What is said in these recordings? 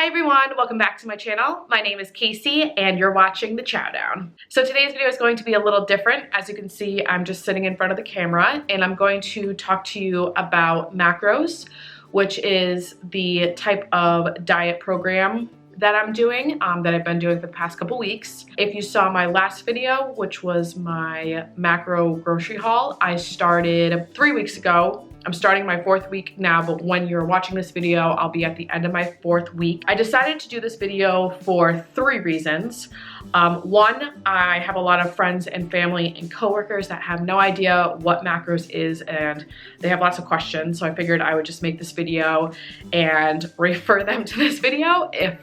Hi everyone, welcome back to my channel. My name is Casey and you're watching The Chowdown. So today's video is going to be a little different. As you can see, I'm just sitting in front of the camera and I'm going to talk to you about MACROS, which is the type of diet program that I'm doing, that I've been doing for the past couple weeks. If you saw my last video, which was my macro grocery haul, I started 3 weeks ago. I'm starting my 4th week now, but when you're watching this video, I'll be at the end of my 4th week. I decided to do this video for 3 reasons. One, I have a lot of friends and family and coworkers that have no idea what MACROS is and they have lots of questions, so I figured I would just make this video and refer them to this video if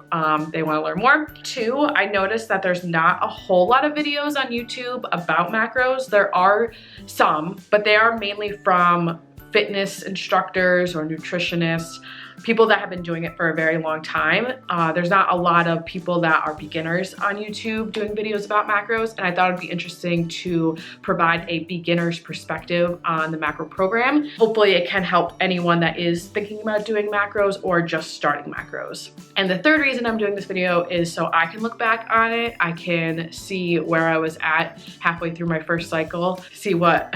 they want to learn more. 2, I noticed that there's not a whole lot of videos on YouTube about MACROS. There are some, but they are mainly from fitness instructors or nutritionists, people that have been doing it for a very long time. There's not a lot of people that are beginners on YouTube doing videos about macros, and I thought it'd be interesting to provide a beginner's perspective on the macro program. Hopefully it can help anyone that is thinking about doing macros or just starting macros. And the 3rd reason I'm doing this video is so I can look back on it. I can see where I was at halfway through my 1st cycle, see what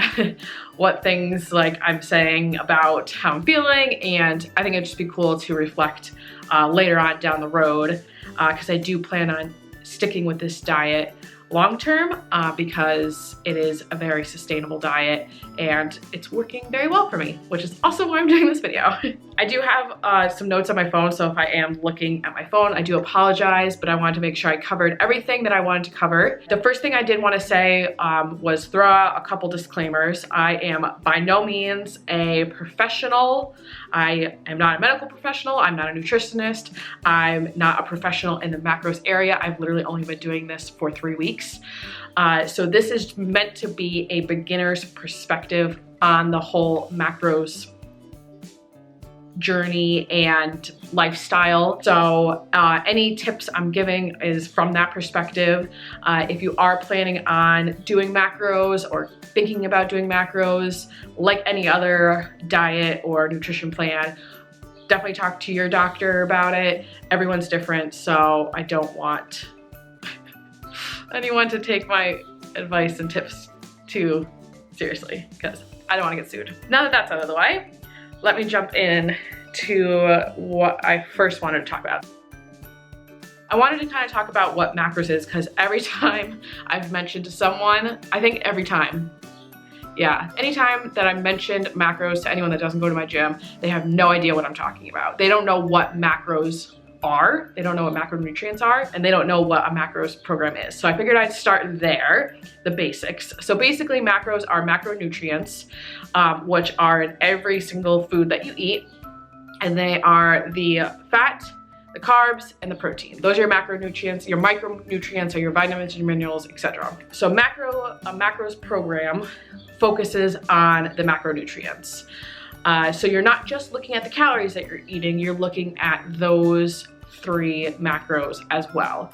what things like I'm saying about how I'm feeling, and I think it'd just be cool to reflect later on down the road, because I do plan on sticking with this diet long term because it is a very sustainable diet and it's working very well for me, which is also why I'm doing this video. I do have some notes on my phone, so if I am looking at my phone, I do apologize, but I wanted to make sure I covered everything that I wanted to cover. The first thing I did want to say was throw out a couple disclaimers. I am by no means a professional. I am not a medical professional. I'm not a nutritionist. I'm not a professional in the macros area. I've literally only been doing this for 3 weeks. So this is meant to be a beginner's perspective on the whole macros journey and lifestyle. So any tips I'm giving is from that perspective. If you are planning on doing macros or thinking about doing macros, like any other diet or nutrition plan, definitely talk to your doctor about it. Everyone's different, so I don't want anyone to take my advice and tips too seriously because I don't want to get sued. Now that that's out of the way, let me jump in to what I first wanted to talk about. I wanted to kind of talk about what macros is because every time I've mentioned to someone, I think every time, yeah, anytime that I mentioned macros to anyone that doesn't go to my gym, they have no idea what I'm talking about. They don't know what macros are, they don't know what macronutrients are, and they don't know what a macros program is. So I figured I'd start there, the basics. So basically macros are macronutrients, which are in every single food that you eat, and they are the fat, the carbs, and the protein. Those are your macronutrients. Your micronutrients are your vitamins, your minerals, etc. So a macros program focuses on the macronutrients. So you're not just looking at the calories that you're eating, you're looking at those 3 macros as well.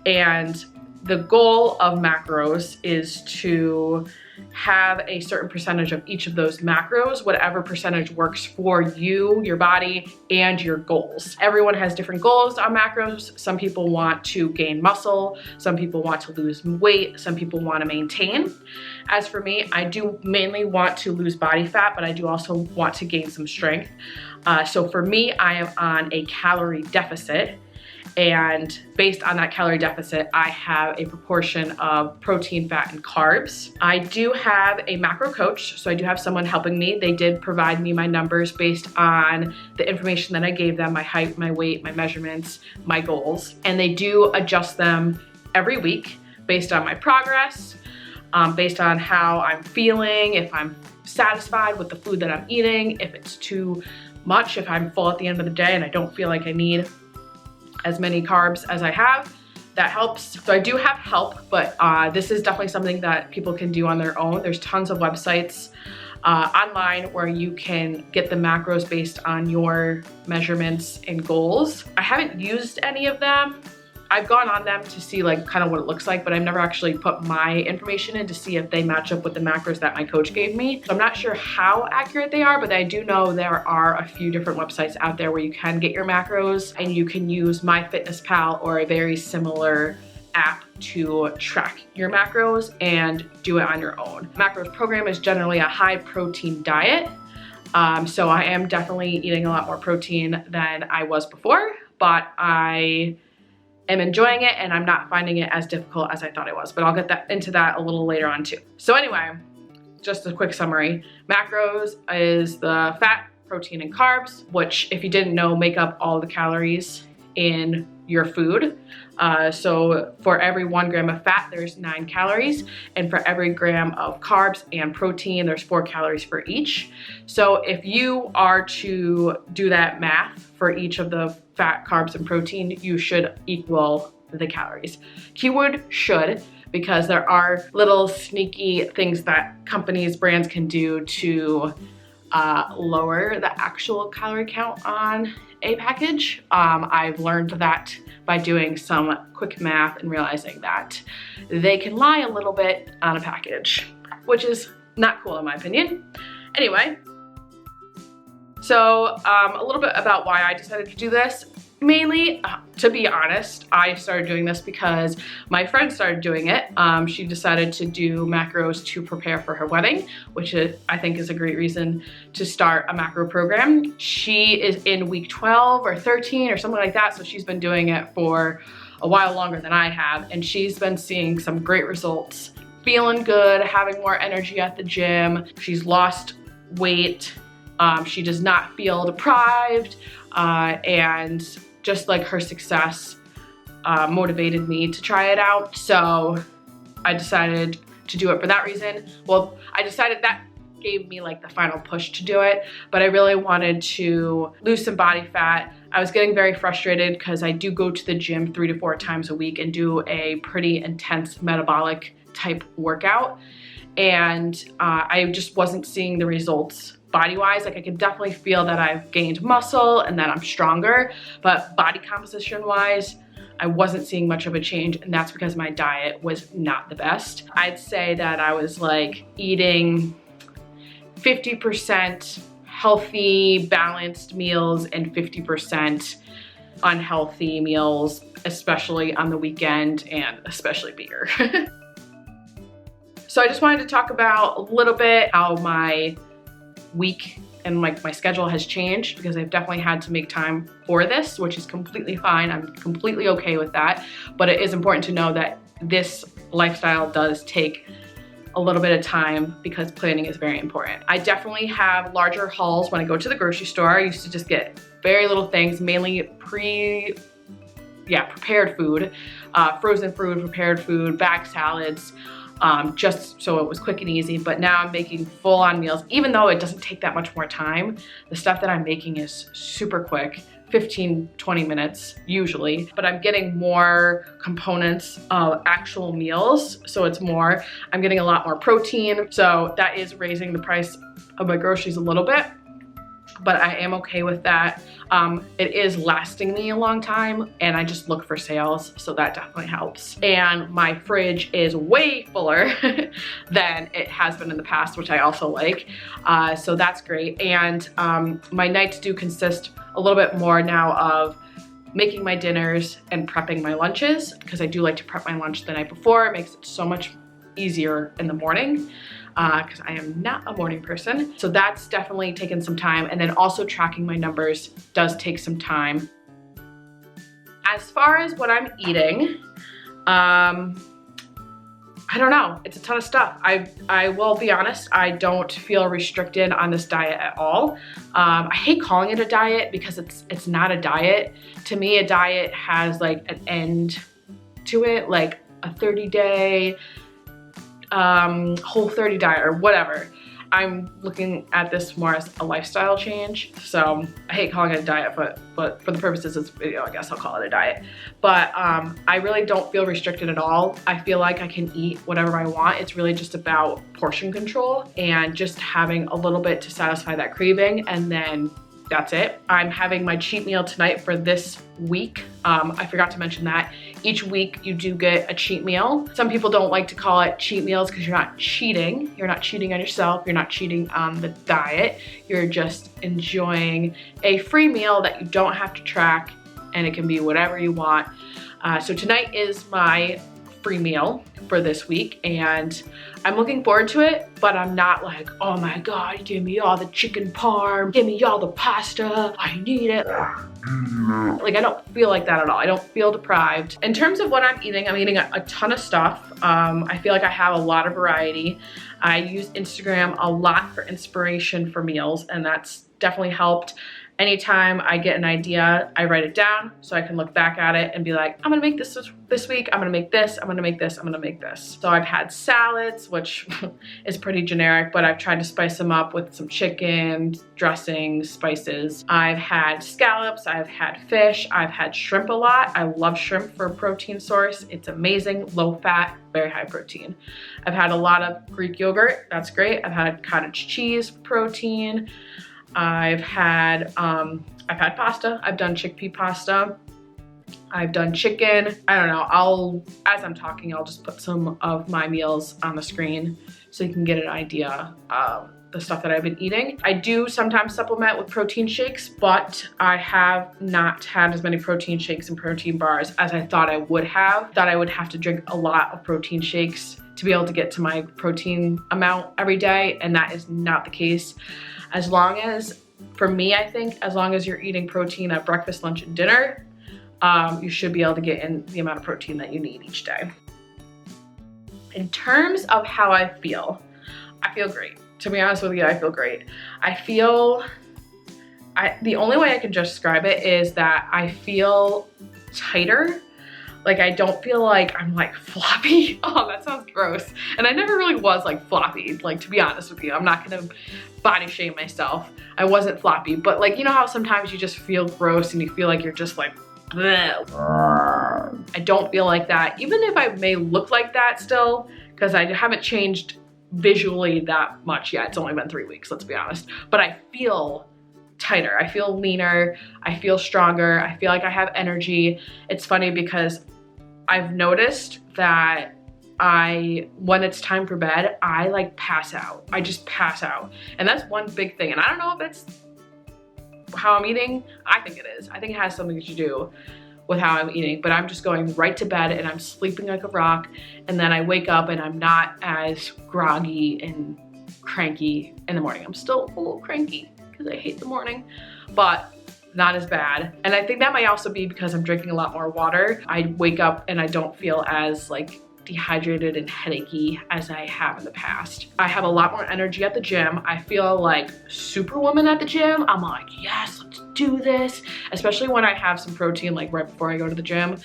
And the goal of macros is to have a certain percentage of each of those macros, whatever percentage works for you, your body, and your goals. Everyone has different goals on macros. Some people want to gain muscle, some people want to lose weight, some people want to maintain. As for me, I do mainly want to lose body fat, but I do also want to gain some strength. So for me, I am on a calorie deficit. And based on that calorie deficit, I have a proportion of protein, fat, and carbs. I do have a macro coach, so I do have someone helping me. They did provide me my numbers based on the information that I gave them, my height, my weight, my measurements, my goals. And they do adjust them every week based on my progress, based on how I'm feeling, if I'm satisfied with the food that I'm eating, if it's too much, if I'm full at the end of the day and I don't feel like I need as many carbs as I have, that helps. So I do have help, but this is definitely something that people can do on their own. There's tons of websites online where you can get the macros based on your measurements and goals. I haven't used any of them I've gone on them to see like kind of what it looks like, but I've never actually put my information in to see if they match up with the macros that my coach gave me. So I'm not sure how accurate they are, but I do know there are a few different websites out there where you can get your macros, and you can use MyFitnessPal or a very similar app to track your macros and do it on your own. Macros program is generally a high protein diet. So I am definitely eating a lot more protein than I was before, but I am enjoying it and I'm not finding it as difficult as I thought it was, but I'll get into that a little later on too. So anyway, just a quick summary. Macros is the fat, protein, and carbs, which if you didn't know, make up all the calories in your food. So for every 1 gram of fat, there's 9 calories. And for every gram of carbs and protein, there's 4 calories for each. So if you are to do that math for each of the fat, carbs, and protein, you should equal the calories. Keyword should, because there are little sneaky things that companies, brands can do to lower the actual calorie count on a package. I've learned that by doing some quick math and realizing that they can lie a little bit on a package, which is not cool in my opinion. Anyway, so a little bit about why I decided to do this. Mainly, to be honest, I started doing this because my friend started doing it. She decided to do macros to prepare for her wedding, which I think is a great reason to start a macro program. She is in week 12 or 13 or something like that, so she's been doing it for a while longer than I have, and she's been seeing some great results, feeling good, having more energy at the gym. She's lost weight. She does not feel deprived, and just like her success motivated me to try it out. So I decided to do it for that reason. Well, I decided that gave me like the final push to do it, but I really wanted to lose some body fat. I was getting very frustrated because I do go to the gym 3 to 4 times a week and do a pretty intense metabolic type workout. And I just wasn't seeing the results body-wise. Like I can definitely feel that I've gained muscle and that I'm stronger, but body composition-wise, I wasn't seeing much of a change, and that's because my diet was not the best. I'd say that I was like eating 50% healthy, balanced meals and 50% unhealthy meals, especially on the weekend and especially beer. So I just wanted to talk about a little bit how my week and like my schedule has changed, because I've definitely had to make time for this, which is completely fine. I'm completely okay with that. But it is important to know that this lifestyle does take a little bit of time because planning is very important. I definitely have larger hauls when I go to the grocery store. I used to just get very little things, mainly prepared food, frozen food, prepared food, bag salads, just so it was quick and easy. But now I'm making full-on meals, even though it doesn't take that much more time. The stuff that I'm making is super quick, 15-20 minutes usually, but I'm getting more components of actual meals, so it's more, I'm getting a lot more protein, so that is raising the price of my groceries a little bit, but I am okay with that. It is lasting me a long time, and I just look for sales, so that definitely helps. And my fridge is way fuller than it has been in the past, which I also like, so that's great. And my nights do consist a little bit more now of making my dinners and prepping my lunches, because I do like to prep my lunch the night before. It makes it so much easier in the morning, because I am not a morning person. So that's definitely taken some time. And then also tracking my numbers does take some time. As far as what I'm eating, I don't know, it's a ton of stuff. I will be honest, I don't feel restricted on this diet at all. I hate calling it a diet because it's not a diet. To me, a diet has like an end to it, like a 30-day Whole30 diet or whatever. I'm looking at this more as a lifestyle change. So I hate calling it a diet, but for the purposes of this video, I guess I'll call it a diet. But I really don't feel restricted at all. I feel like I can eat whatever I want. It's really just about portion control and just having a little bit to satisfy that craving, and then that's it. I'm having my cheat meal tonight for this week. I forgot to mention that. Each week you do get a cheat meal. Some people don't like to call it cheat meals because you're not cheating. You're not cheating on yourself. You're not cheating on the diet. You're just enjoying a free meal that you don't have to track, and it can be whatever you want. So tonight is my free meal for this week, and I'm looking forward to it, but I'm not like, oh my God, give me all the chicken parm, give me all the pasta, I need it. Like, I don't feel like that at all. I don't feel deprived. In terms of what I'm eating a ton of stuff. I feel like I have a lot of variety. I use Instagram a lot for inspiration for meals, and that's definitely helped. Anytime I get an idea, I write it down so I can look back at it and be like, I'm gonna make this week, I'm gonna make this, I'm gonna make this, I'm gonna make this. So I've had salads, which is pretty generic, but I've tried to spice them up with some chicken, dressings, spices. I've had scallops, I've had fish, I've had shrimp a lot. I love shrimp for a protein source. It's amazing, low fat, very high protein. I've had a lot of Greek yogurt, that's great. I've had cottage cheese for protein. I've had pasta. I've done chickpea pasta. I've done chicken. I don't know. As I'm talking, I'll just put some of my meals on the screen so you can get an idea of the stuff that I've been eating. I do sometimes supplement with protein shakes, but I have not had as many protein shakes and protein bars as I thought I would have. Thought I would have to drink a lot of protein shakes to be able to get to my protein amount every day, and that is not the case. As long as, for me, I think, as long as you're eating protein at breakfast, lunch, and dinner, you should be able to get in the amount of protein that you need each day. In terms of how I feel great. To be honest with you, I feel great. The only way I can describe it is that I feel tighter. Like, I don't feel like I'm like floppy. Oh, that sounds gross. And I never really was like floppy, like, to be honest with you. I'm not gonna body shame myself. I wasn't floppy, but like, you know how sometimes you just feel gross and you feel like you're just like, bleh. I don't feel like that. Even if I may look like that still, because I haven't changed visually that much yet. It's only been 3 weeks, let's be honest. But I feel tighter. I feel leaner. I feel stronger. I feel like I have energy. It's funny because I've noticed that when it's time for bed, I like pass out. I just pass out. And that's one big thing. And I don't know if it's how I'm eating. I think it is. I think it has something to do with how I'm eating, but I'm just going right to bed and I'm sleeping like a rock. And then I wake up and I'm not as groggy and cranky in the morning. I'm still a little cranky because I hate the morning, but not as bad. And I think that might also be because I'm drinking a lot more water. I wake up and I don't feel as like dehydrated and headachy as I have in the past. I have a lot more energy at the gym. I feel like superwoman at the gym. I'm like, yes, let's do this. Especially when I have some protein like right before I go to the gym,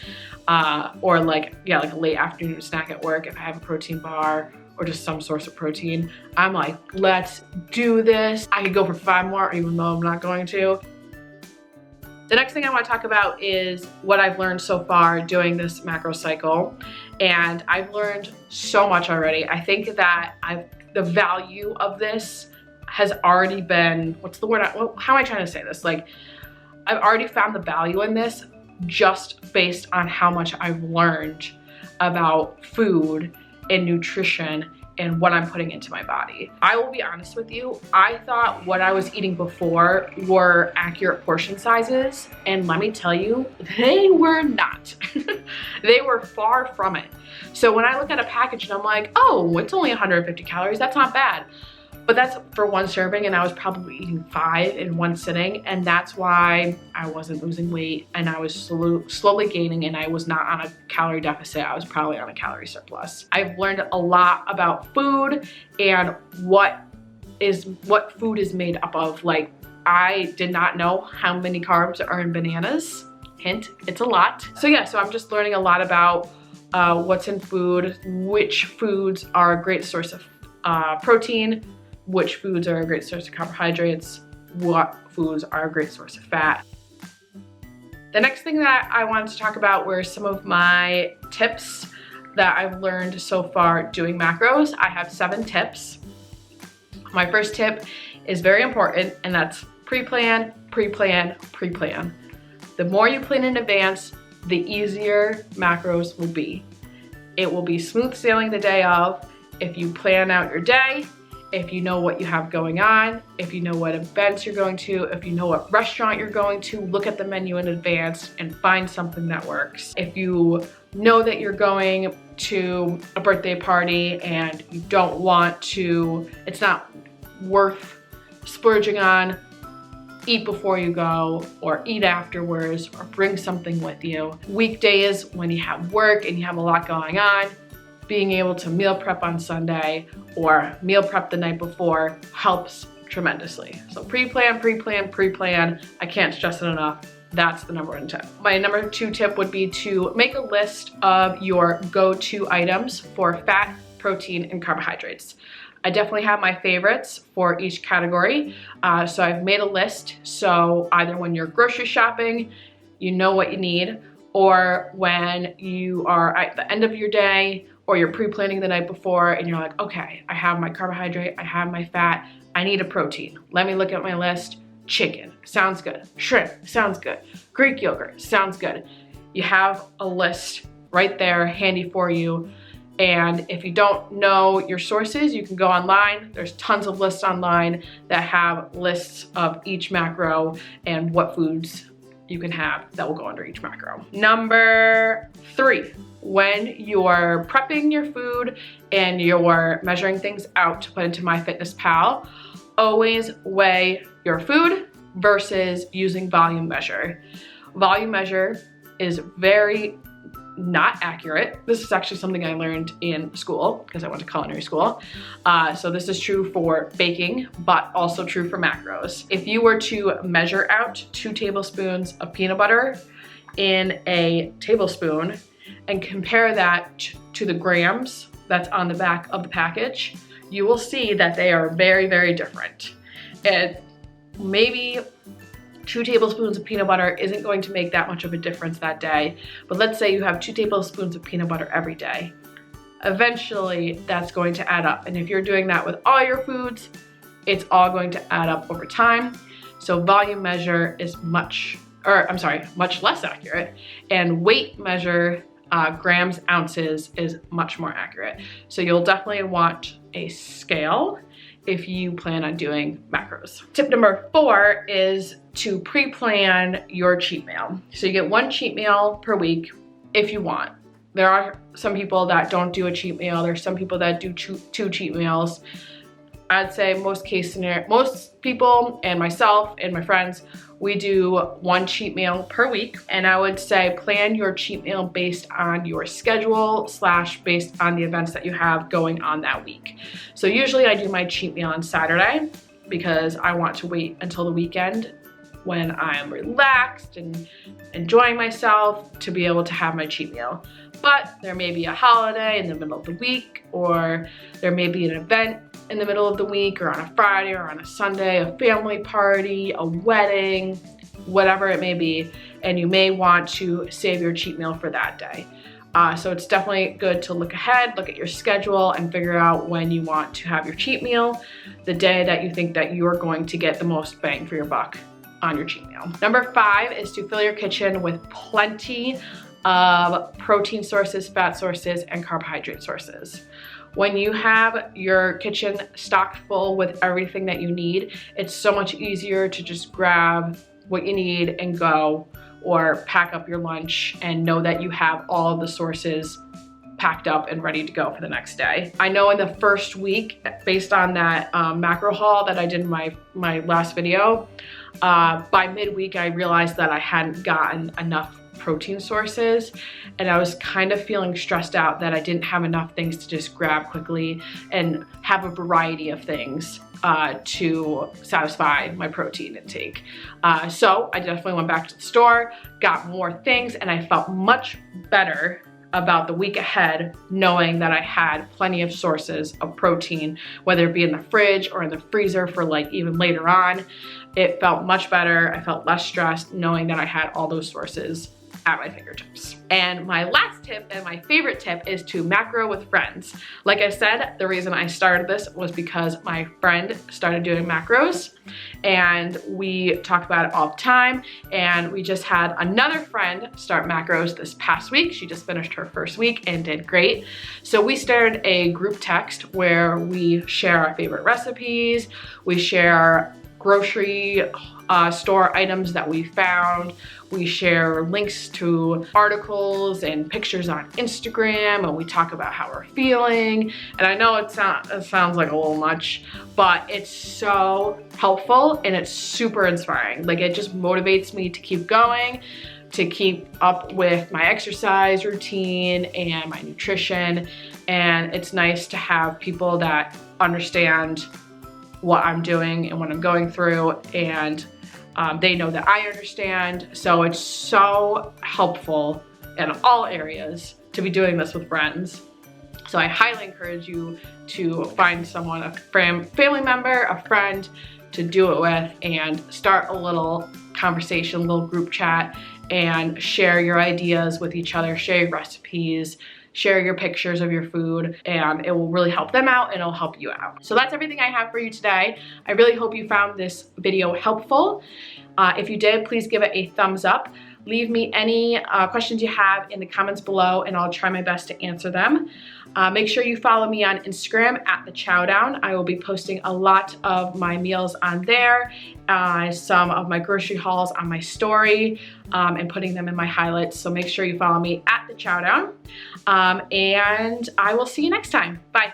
or like a late afternoon snack at work. If I have a protein bar or just some source of protein, I'm like, let's do this. I could go for 5 more even though I'm not going to. The next thing I want to talk about is what I've learned so far doing this macro cycle. And I've learned so much already. I think that the value of this has already been, what's the word? How am I trying to say this? Like, I've already found the value in this just based on how much I've learned about food and nutrition and what I'm putting into my body. I will be honest with you, I thought what I was eating before were accurate portion sizes, and let me tell you, they were not. They were far from it. So when I look at a package and I'm like, oh, it's only 150 calories, that's not bad. But that's for 1 serving, and I was probably eating 5 in 1 sitting, and that's why I wasn't losing weight, and I was slowly gaining, and I was not on a calorie deficit. I was probably on a calorie surplus. I've learned a lot about food and what food is made up of. Like, I did not know how many carbs are in bananas. Hint, it's a lot. So yeah, so I'm just learning a lot about what's in food, which foods are a great source of protein, which foods are a great source of carbohydrates, what foods are a great source of fat. The next thing that I wanted to talk about were some of my tips that I've learned so far doing macros. I have 7 tips. My first tip is very important, and that's pre-plan, pre-plan, pre-plan. The more you plan in advance, the easier macros will be. It will be smooth sailing the day of if you plan out your day, if you know what you have going on, if you know what events you're going to, if you know what restaurant you're going to, look at the menu in advance and find something that works. If you know that you're going to a birthday party and you don't want to, it's not worth splurging on, eat before you go or eat afterwards or bring something with you. Weekdays when you have work and you have a lot going on, being able to meal prep on Sunday or meal prep the night before helps tremendously. So pre-plan, pre-plan, pre-plan. I can't stress it enough. That's the number one tip. My number two tip would be to make a list of your go-to items for fat, protein, and carbohydrates. I definitely have my favorites for each category. So I've made a list. So either when you're grocery shopping, you know what you need, or when you are at the end of your day or you're pre-planning the night before and you're like, okay, I have my carbohydrate, I have my fat, I need a protein. Let me look at my list. Chicken, sounds good. Shrimp, sounds good. Greek yogurt, sounds good. You have a list right there handy for you. And if you don't know your sources, you can go online. There's tons of lists online that have lists of each macro and what foods you can have that will go under each macro. Number three, when you're prepping your food and you're measuring things out to put into MyFitnessPal, always weigh your food versus using volume measure. Volume measure is very not accurate. This is actually something I learned in school because I went to culinary school. So this is true for baking, but also true for macros. If you were to measure out 2 tablespoons of peanut butter in a tablespoon and compare that to the grams that's on the back of the package, you will see that they are very, very different. And maybe 2 tablespoons of peanut butter isn't going to make that much of a difference that day, but let's say you have 2 tablespoons of peanut butter every day. Eventually, that's going to add up. And if you're doing that with all your foods, it's all going to add up over time. So volume measure is much less accurate, and weight measure, grams, ounces, is much more accurate. So you'll definitely want a scale if you plan on doing macros. Tip number 4 is to pre-plan your cheat meal. So you get 1 cheat meal per week if you want. There are some people that don't do a cheat meal. There's some people that do 2 cheat meals. I'd say most people and myself and my friends, we do 1 cheat meal per week. And I would say plan your cheat meal based on your schedule / based on the events that you have going on that week. So usually I do my cheat meal on Saturday because I want to wait until the weekend when I'm relaxed and enjoying myself to be able to have my cheat meal. But there may be a holiday in the middle of the week, or there may be an event in the middle of the week, or on a Friday or on a Sunday, a family party, a wedding, whatever it may be, and you may want to save your cheat meal for that day. So it's definitely good to look ahead, look at your schedule, and figure out when you want to have your cheat meal, the day that you think that you're going to get the most bang for your buck on your cheat meal. Number 5 is to fill your kitchen with plenty of protein sources, fat sources, and carbohydrate sources. When you have your kitchen stocked full with everything that you need, it's so much easier to just grab what you need and go, or pack up your lunch and know that you have all of the sources packed up and ready to go for the next day. I know in the first week, based on that macro haul that I did in my last video, by midweek I realized that I hadn't gotten enough protein sources, and I was kind of feeling stressed out that I didn't have enough things to just grab quickly and have a variety of things to satisfy my protein intake. So I definitely went back to the store, got more things, and I felt much better about the week ahead knowing that I had plenty of sources of protein, whether it be in the fridge or in the freezer for like even later on. It felt much better. I felt less stressed knowing that I had all those sources at my fingertips. And my last tip and my favorite tip is to macro with friends. Like I said, the reason I started this was because my friend started doing macros and we talk about it all the time. And we just had another friend start macros this past week. She just finished her first week and did great. So we started a group text where we share our favorite recipes, we share grocery store items that we found. We share links to articles and pictures on Instagram, and we talk about how we're feeling. And I know it sounds like a little much, but it's so helpful and it's super inspiring. Like, it just motivates me to keep going, to keep up with my exercise routine and my nutrition. And it's nice to have people that understand what I'm doing and what I'm going through, and they know that I understand. So it's so helpful in all areas to be doing this with friends. So I highly encourage you to find someone, a family member, a friend to do it with, and start a little conversation, a little group chat, and share your ideas with each other, share your recipes, share your pictures of your food, and it will really help them out and it'll help you out. So that's everything I have for you today. I really hope you found this video helpful. If you did, please give it a thumbs up. Leave me any questions you have in the comments below and I'll try my best to answer them. Make sure you follow me on Instagram at The Chowdown. I will be posting a lot of my meals on there, some of my grocery hauls on my story, and putting them in my highlights. So make sure you follow me at The Chowdown. And I will see you next time. Bye.